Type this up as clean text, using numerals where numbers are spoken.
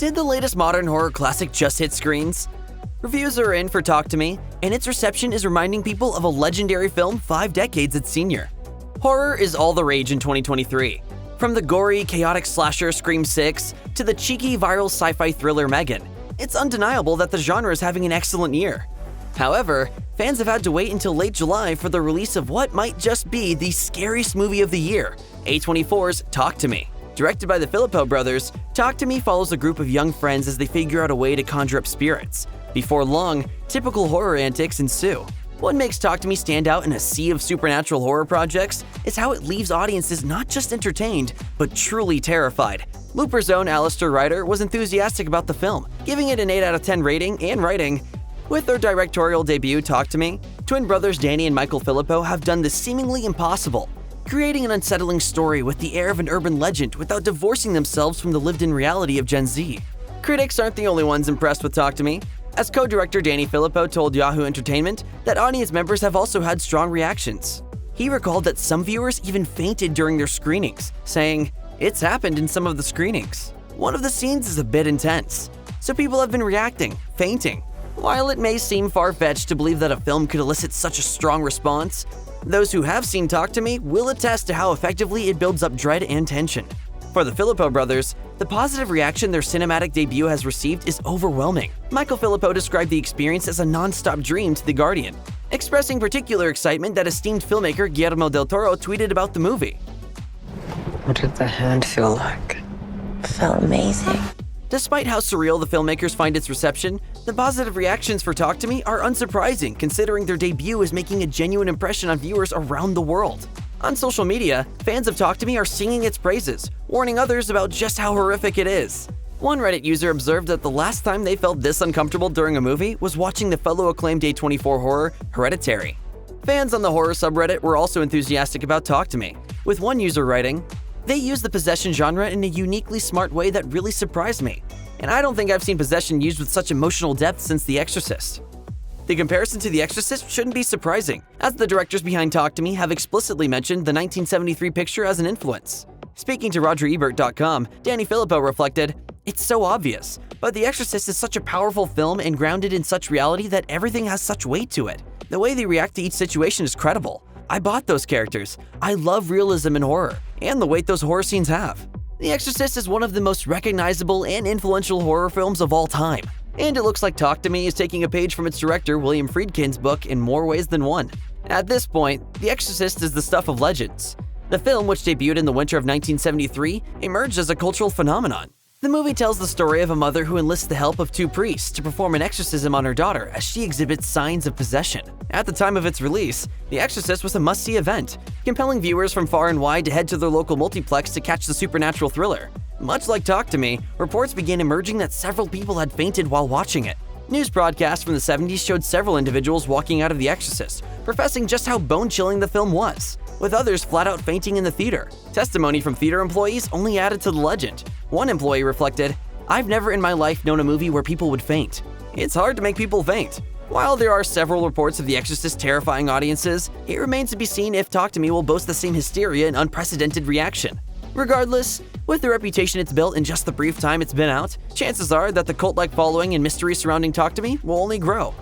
Did the latest modern horror classic just hit screens? Reviews are in for Talk to Me, and its reception is reminding people of a legendary film 5 decades its senior. Horror is all the rage in 2023. From the gory, chaotic slasher Scream 6 to the cheeky, viral sci-fi thriller Megan, it's undeniable that the genre is having an excellent year. However, fans have had to wait until late July for the release of what might just be the scariest movie of the year, A24's Talk to Me. Directed by the Filippo brothers, Talk to Me follows a group of young friends as they figure out a way to conjure up spirits. Before long, typical horror antics ensue. What makes Talk to Me stand out in a sea of supernatural horror projects is how it leaves audiences not just entertained, but truly terrified. Looper's own Alistair Ryder was enthusiastic about the film, giving it an 8 out of 10 rating and writing. With their directorial debut, Talk to Me, twin brothers Danny and Michael Filippo have done the seemingly impossible, creating an unsettling story with the air of an urban legend without divorcing themselves from the lived-in reality of Gen Z. Critics aren't the only ones impressed with Talk to Me, as co-director Danny Filippo told Yahoo Entertainment that audience members have also had strong reactions. He recalled that some viewers even fainted during their screenings, saying, "It's happened in some of the screenings. One of the scenes is a bit intense, so people have been reacting, fainting." While it may seem far-fetched to believe that a film could elicit such a strong response, those who have seen Talk to Me will attest to how effectively it builds up dread and tension. For the Filippo brothers, the positive reaction their cinematic debut has received is overwhelming. Michael Filippo described the experience as a non-stop dream to The Guardian, expressing particular excitement that esteemed filmmaker Guillermo del Toro tweeted about the movie. What did the hand feel like? It felt amazing. Despite how surreal the filmmakers find its reception, the positive reactions for Talk to Me are unsurprising considering their debut is making a genuine impression on viewers around the world. On social media, fans of Talk to Me are singing its praises, warning others about just how horrific it is. One Reddit user observed that the last time they felt this uncomfortable during a movie was watching the fellow acclaimed A24 horror, Hereditary. Fans on the horror subreddit were also enthusiastic about Talk to Me, with one user writing, "They use the possession genre in a uniquely smart way that really surprised me, and I don't think I've seen possession used with such emotional depth since The Exorcist." The comparison to The Exorcist shouldn't be surprising, as the directors behind Talk to Me have explicitly mentioned the 1973 picture as an influence. Speaking to RogerEbert.com, Danny Filippo reflected, "It's so obvious, but The Exorcist is such a powerful film and grounded in such reality that everything has such weight to it. The way they react to each situation is credible. I bought those characters. I love realism in horror, and the weight those horror scenes have." The Exorcist is one of the most recognizable and influential horror films of all time, and it looks like Talk to Me is taking a page from its director William Friedkin's book in more ways than one. At this point, The Exorcist is the stuff of legends. The film, which debuted in the winter of 1973, emerged as a cultural phenomenon. The movie tells the story of a mother who enlists the help of 2 priests to perform an exorcism on her daughter as she exhibits signs of possession. At the time of its release, The Exorcist was a must-see event, compelling viewers from far and wide to head to their local multiplex to catch the supernatural thriller. Much like Talk to Me, reports began emerging that several people had fainted while watching it. News broadcasts from the 70s showed several individuals walking out of The Exorcist, professing just how bone-chilling the film was, with others flat-out fainting in the theater. Testimony from theater employees only added to the legend. One employee reflected, "I've never in my life known a movie where people would faint. It's hard to make people faint." While there are several reports of The Exorcist terrifying audiences, it remains to be seen if Talk to Me will boast the same hysteria and unprecedented reaction. Regardless, with the reputation it's built in just the brief time it's been out, chances are that the cult-like following and mystery surrounding Talk to Me will only grow.